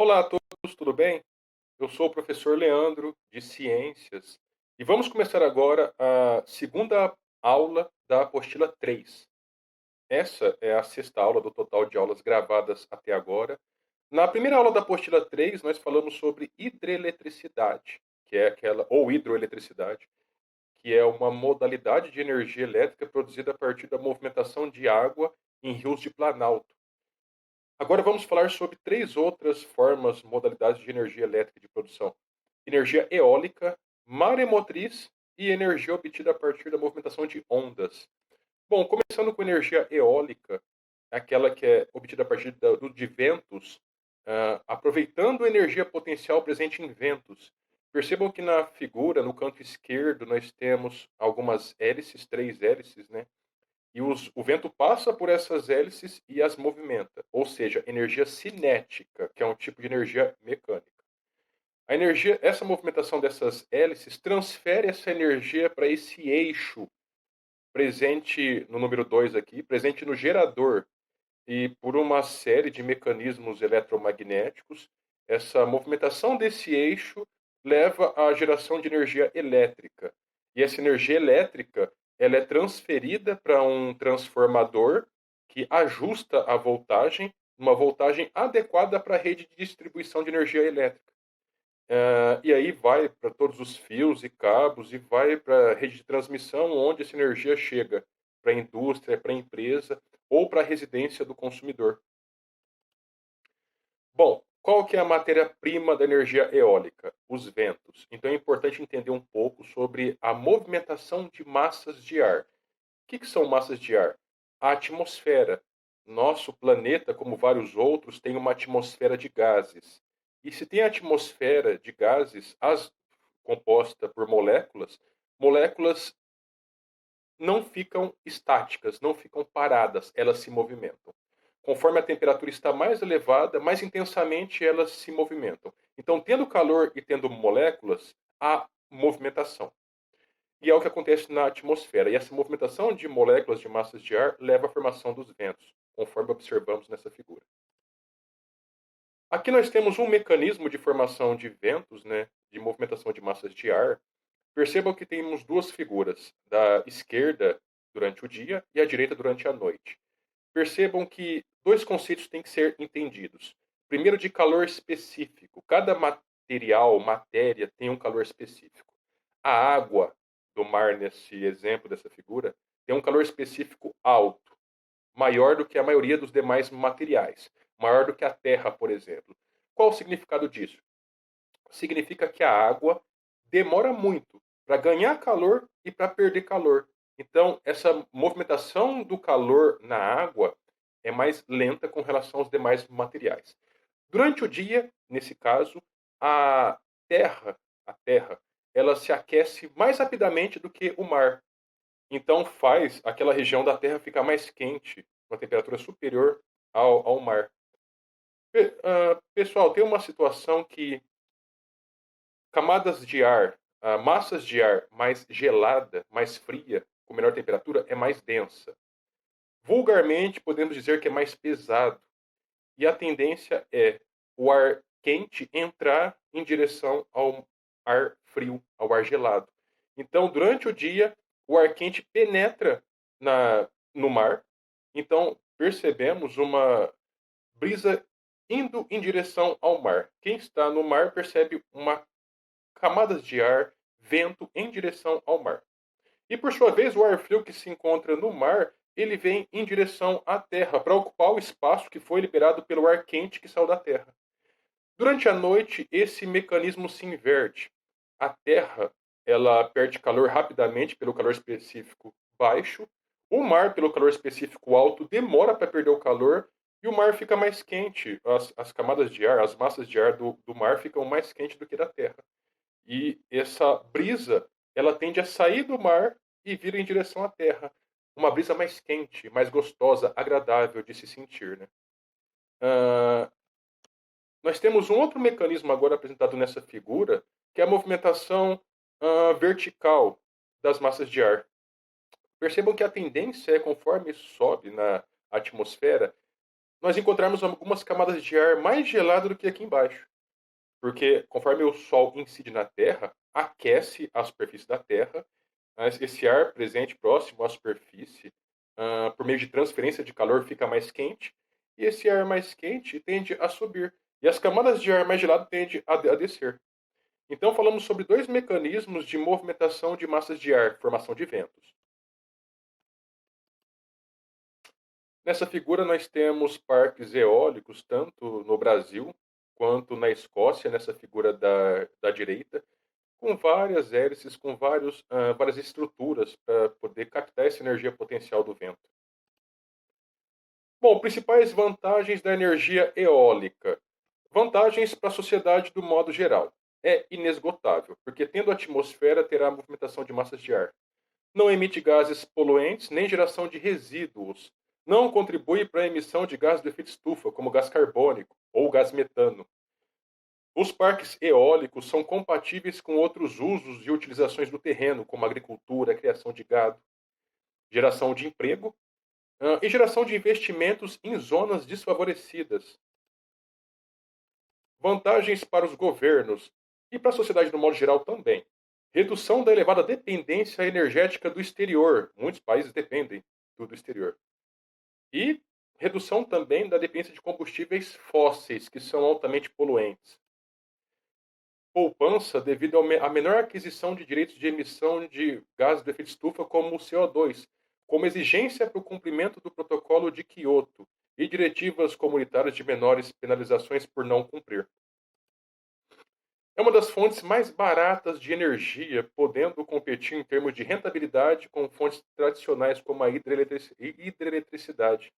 Olá a todos, tudo bem? Eu sou o professor Leandro, de Ciências, e vamos começar agora a segunda aula da apostila 3. Essa é a sexta aula do total de aulas gravadas até agora. Na primeira aula da apostila 3, nós falamos sobre hidroeletricidade, que é aquela, ou hidroeletricidade, que é uma modalidade de energia elétrica produzida a partir da movimentação de água em rios de planalto. Agora vamos falar sobre três outras formas, modalidades de energia elétrica de produção: energia eólica, maremotriz e energia obtida a partir da movimentação de ondas. Bom, começando com energia eólica, aquela que é obtida a partir de ventos, aproveitando a energia potencial presente em ventos. Percebam que na figura, no canto esquerdo, nós temos algumas hélices, três hélices, né? E o vento passa por essas hélices e as movimenta, ou seja, energia cinética, que é um tipo de energia mecânica. Essa movimentação dessas hélices transfere essa energia para esse eixo presente no número 2 aqui, presente no gerador. E por uma série de mecanismos eletromagnéticos, essa movimentação desse eixo leva à geração de energia elétrica. E essa energia elétrica, ela é transferida para um transformador que ajusta a voltagem, uma voltagem adequada para a rede de distribuição de energia elétrica. E aí vai para todos os fios e cabos e vai para a rede de transmissão, onde essa energia chega para a indústria, para a empresa ou para a residência do consumidor. Bom, qual que é a matéria-prima da energia eólica? Os ventos. Então é importante entender um pouco sobre a movimentação de massas de ar. O que são massas de ar? A atmosfera. Nosso planeta, como vários outros, tem uma atmosfera de gases. E se tem atmosfera de gases, composta por moléculas, moléculas não ficam estáticas, não ficam paradas, elas se movimentam. Conforme a temperatura está mais elevada, mais intensamente elas se movimentam. Então, tendo calor e tendo moléculas, há movimentação. E é o que acontece na atmosfera. E essa movimentação de moléculas de massas de ar leva à formação dos ventos, conforme observamos nessa figura. Aqui nós temos um mecanismo de formação de ventos, né, de movimentação de massas de ar. Percebam que temos duas figuras, da esquerda durante o dia e a direita durante a noite. Percebam que dois conceitos têm que ser entendidos. Primeiro, de calor específico. Cada material, matéria, tem um calor específico. A água do mar, nesse exemplo dessa figura, tem um calor específico alto, maior do que a maioria dos demais materiais, maior do que a terra, por exemplo. Qual o significado disso? Significa que a água demora muito para ganhar calor e para perder calor. Então, essa movimentação do calor na água é mais lenta com relação aos demais materiais. Durante o dia, nesse caso, a a terra, ela se aquece mais rapidamente do que o mar. Então faz aquela região da Terra ficar mais quente, uma temperatura superior ao mar. Pessoal, tem uma situação que camadas de ar, massas de ar mais gelada, mais fria, com menor temperatura, é mais densa. Vulgarmente, podemos dizer que é mais pesado. E a tendência é o ar quente entrar em direção ao ar frio, ao ar gelado. Então, durante o dia, o ar quente penetra no mar. Então, percebemos uma brisa indo em direção ao mar. Quem está no mar percebe uma camadas de ar, vento em direção ao mar. E por sua vez, o ar frio que se encontra no mar, ele vem em direção à Terra, para ocupar o espaço que foi liberado pelo ar quente que saiu da Terra. Durante a noite, esse mecanismo se inverte. A Terra, ela perde calor rapidamente pelo calor específico baixo. O mar, pelo calor específico alto, demora para perder o calor e o mar fica mais quente. As camadas de ar, as massas de ar do mar ficam mais quentes do que da Terra. E essa brisa, ela tende a sair do mar e vir em direção à terra. Uma brisa mais quente, mais gostosa, agradável de se sentir, né? Ah, nós temos um outro mecanismo agora apresentado nessa figura, que é a movimentação vertical das massas de ar. Percebam que a tendência é, conforme sobe na atmosfera, nós encontrarmos algumas camadas de ar mais gelado do que aqui embaixo. Porque conforme o Sol incide na Terra, aquece a superfície da Terra, mas esse ar presente próximo à superfície, por meio de transferência de calor, fica mais quente, e esse ar mais quente tende a subir, e as camadas de ar mais gelado tendem a descer. Então, falamos sobre dois mecanismos de movimentação de massas de ar, formação de ventos. Nessa figura, nós temos parques eólicos, tanto no Brasil quanto na Escócia, nessa figura da direita, com várias hélices, com várias estruturas para poder captar essa energia potencial do vento. Bom, principais vantagens da energia eólica. Vantagens para a sociedade do modo geral. É inesgotável, porque tendo a atmosfera terá a movimentação de massas de ar. Não emite gases poluentes nem geração de resíduos. Não contribui para a emissão de gases do efeito estufa, como gás carbônico ou gás metano. Os parques eólicos são compatíveis com outros usos e utilizações do terreno, como agricultura, criação de gado, geração de emprego e geração de investimentos em zonas desfavorecidas. Vantagens para os governos e para a sociedade no modo geral também. Redução da elevada dependência energética do exterior. Muitos países dependem do exterior. E redução também da dependência de combustíveis fósseis, que são altamente poluentes. Poupança devido à menor aquisição de direitos de emissão de gases do efeito estufa, como o CO2, como exigência para o cumprimento do Protocolo de Quioto e diretivas comunitárias de menores penalizações por não cumprir. É uma das fontes mais baratas de energia, podendo competir em termos de rentabilidade com fontes tradicionais como a hidroeletricidade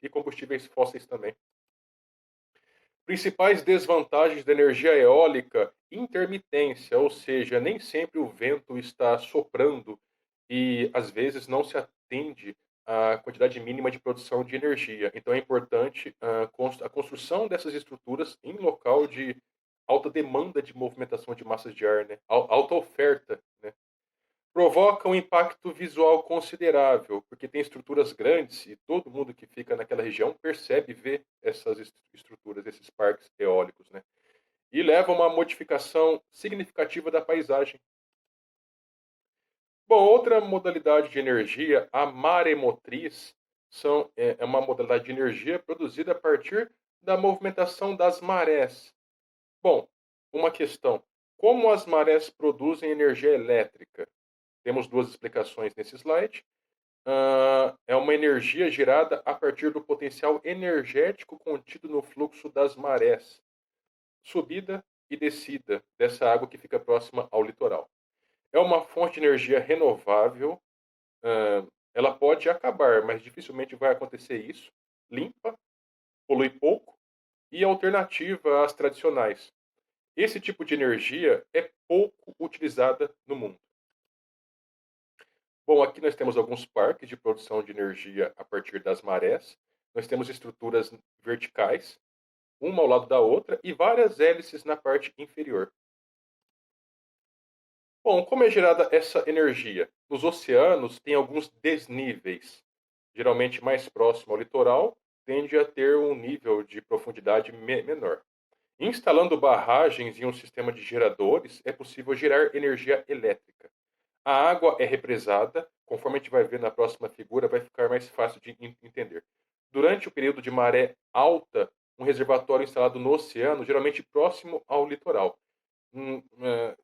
e combustíveis fósseis também. Principais desvantagens da energia eólica: intermitência, ou seja, nem sempre o vento está soprando e às vezes não se atende à quantidade mínima de produção de energia. Então é importante a construção dessas estruturas em local de alta demanda de movimentação de massas de ar, né? Alta oferta, né? Provoca um impacto visual considerável, porque tem estruturas grandes e todo mundo que fica naquela região percebe ver essas estruturas, esses parques eólicos, né? E leva a uma modificação significativa da paisagem. Bom, outra modalidade de energia, a maremotriz, é uma modalidade de energia produzida a partir da movimentação das marés. Bom, uma questão: como as marés produzem energia elétrica? Temos duas explicações nesse slide. É uma energia gerada a partir do potencial energético contido no fluxo das marés, subida e descida dessa água que fica próxima ao litoral. É uma fonte de energia renovável. Ela pode acabar, mas dificilmente vai acontecer isso. Limpa, polui pouco e alternativa às tradicionais. Esse tipo de energia é pouco utilizada no mundo. Bom, aqui nós temos alguns parques de produção de energia a partir das marés. Nós temos estruturas verticais, uma ao lado da outra, e várias hélices na parte inferior. Bom, como é gerada essa energia? Nos oceanos tem alguns desníveis. Geralmente mais próximo ao litoral, tende a ter um nível de profundidade menor. Instalando barragens em um sistema de geradores, é possível gerar energia elétrica. A água é represada, conforme a gente vai ver na próxima figura, vai ficar mais fácil de entender. Durante o período de maré alta, um reservatório instalado no oceano, geralmente próximo ao litoral.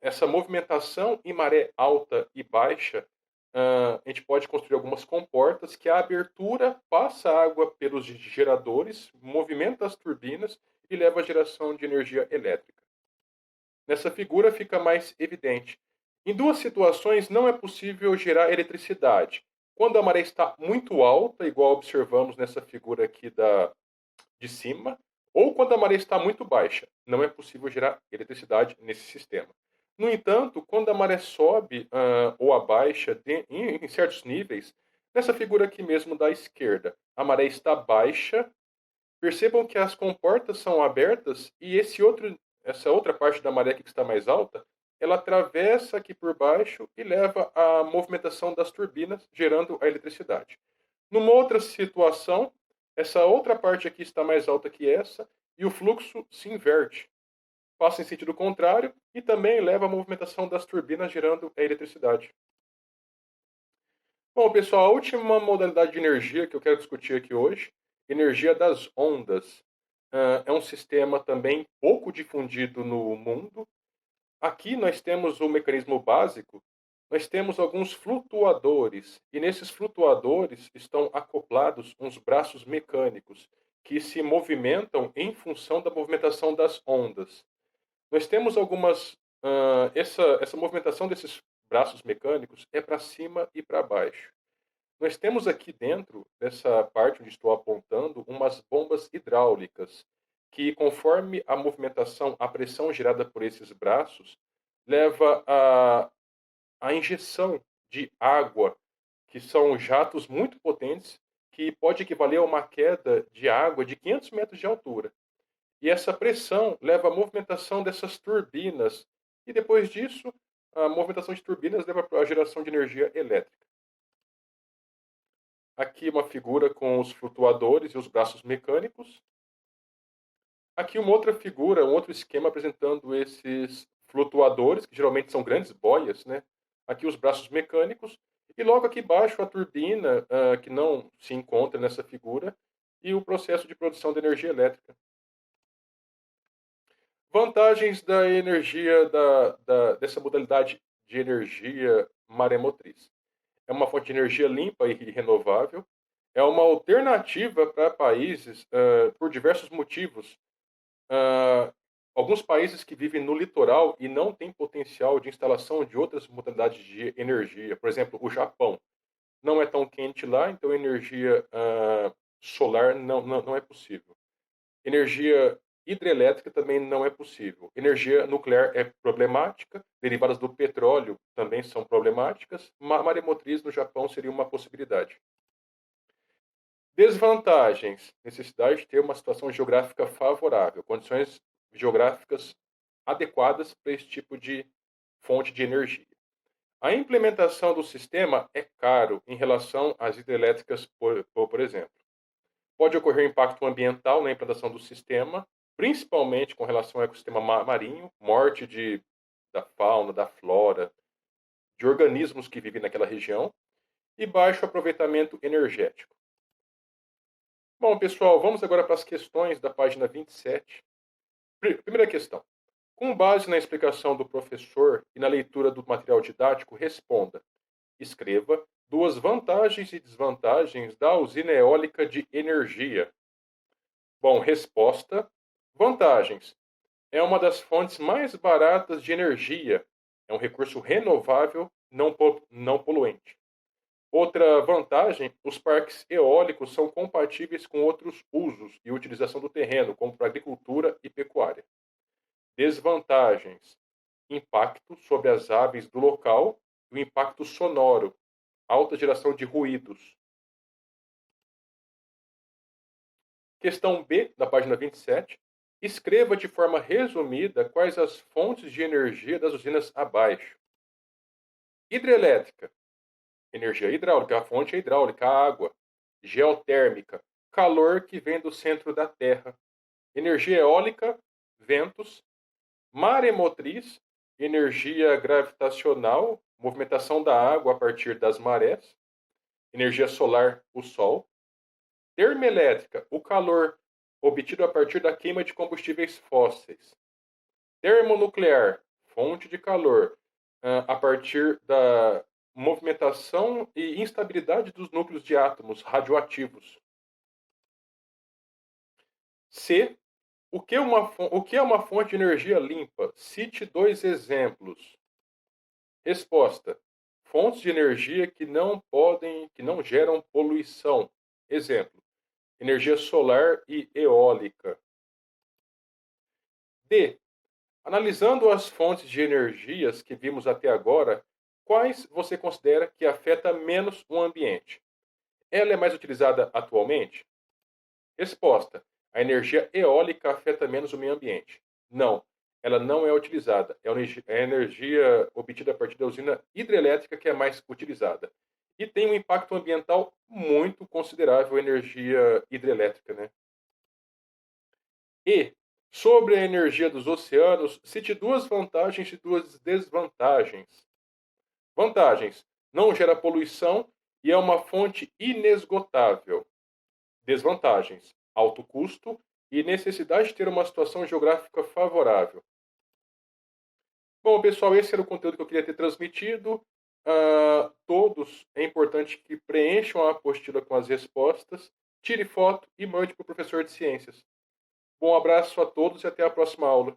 Essa movimentação em maré alta e baixa, a gente pode construir algumas comportas que a abertura passa a água pelos geradores, movimenta as turbinas e leva à geração de energia elétrica. Nessa figura fica mais evidente. Em duas situações não é possível gerar eletricidade. Quando a maré está muito alta, igual observamos nessa figura aqui de cima, ou quando a maré está muito baixa. Não é possível gerar eletricidade nesse sistema. No entanto, quando a maré sobe ou abaixa em certos níveis, nessa figura aqui mesmo da esquerda, a maré está baixa. Percebam que as comportas são abertas e essa outra parte da maré que está mais alta, ela atravessa aqui por baixo e leva à movimentação das turbinas, gerando a eletricidade. Numa outra situação, Essa outra parte aqui está mais alta que essa e o fluxo se inverte, passa em sentido contrário e também leva à movimentação das turbinas gerando a eletricidade. Bom, pessoal, a última modalidade de energia que eu quero discutir aqui hoje, energia das ondas. É um sistema também pouco difundido no mundo. Aqui nós temos o mecanismo básico, nós temos alguns flutuadores, e nesses flutuadores estão acoplados uns braços mecânicos que se movimentam em função da movimentação das ondas. Nós temos algumas. Essa movimentação desses braços mecânicos é para cima e para baixo. Nós temos aqui dentro dessa parte onde estou apontando umas bombas hidráulicas que, conforme a movimentação, a pressão gerada por esses braços, leva à injeção de água, que são jatos muito potentes, que pode equivaler a uma queda de água de 500 metros de altura. E essa pressão leva à movimentação dessas turbinas, e depois disso, a movimentação de turbinas leva à geração de energia elétrica. Aqui uma figura com os flutuadores e os braços mecânicos. Aqui uma outra figura, um outro esquema apresentando esses flutuadores, que geralmente são grandes boias, né? Aqui os braços mecânicos. E logo aqui embaixo a turbina, que não se encontra nessa figura, e o processo de produção de energia elétrica. Vantagens da energia dessa modalidade de energia maremotriz. É uma fonte de energia limpa e renovável. É uma alternativa para países por diversos motivos. Ah, Alguns países que vivem no litoral e não têm potencial de instalação de outras modalidades de energia. Por exemplo, o Japão. Não é tão quente lá, então energia solar não é possível. Energia hidrelétrica também não é possível. Energia nuclear é problemática, derivadas do petróleo também são problemáticas. Maremotriz no Japão seria uma possibilidade. Desvantagens: necessidade de ter uma situação geográfica favorável, condições geográficas adequadas para esse tipo de fonte de energia. A implementação do sistema é caro em relação às hidrelétricas, por exemplo. Pode ocorrer impacto ambiental na implantação do sistema, principalmente com relação ao ecossistema marinho, morte da fauna, da flora, de organismos que vivem naquela região, e baixo aproveitamento energético. Bom, pessoal, vamos agora para as questões da página 27. Primeira questão. Com base na explicação do professor e na leitura do material didático, responda. Escreva duas vantagens e desvantagens da usina eólica de energia. Bom, resposta. Vantagens. É uma das fontes mais baratas de energia. É um recurso renovável, não poluente. Outra vantagem, os parques eólicos são compatíveis com outros usos e utilização do terreno, como para agricultura e pecuária. Desvantagens, impacto sobre as aves do local e o impacto sonoro, alta geração de ruídos. Questão B, da página 27. Escreva de forma resumida quais as fontes de energia das usinas abaixo. Hidrelétrica, energia hidráulica, a fonte é hidráulica, a água. Geotérmica, calor que vem do centro da Terra. Energia eólica, ventos. Maremotriz, energia gravitacional, movimentação da água a partir das marés. Energia solar, o sol. Termoelétrica, o calor obtido a partir da queima de combustíveis fósseis. Termonuclear, fonte de calor a partir da movimentação e instabilidade dos núcleos de átomos radioativos. C. O que é uma fonte de energia limpa? Cite dois exemplos. Resposta: fontes de energia que não geram poluição. Exemplo: energia solar e eólica. D. Analisando as fontes de energias que vimos até agora, quais você considera que afeta menos o ambiente? Ela é mais utilizada atualmente? Resposta: a energia eólica afeta menos o meio ambiente. Não, ela não é utilizada. É a energia obtida a partir da usina hidrelétrica que é mais utilizada. e tem um impacto ambiental muito considerável a energia hidrelétrica, né? E, sobre a energia dos oceanos, cite duas vantagens e duas desvantagens. Vantagens: não gera poluição e é uma fonte inesgotável. Desvantagens: alto custo e necessidade de ter uma situação geográfica favorável. Bom, pessoal, esse era o conteúdo que eu queria ter transmitido. Todos é importante que preencham a apostila com as respostas, tire foto e mande para o professor de ciências. Bom abraço a todos e até a próxima aula.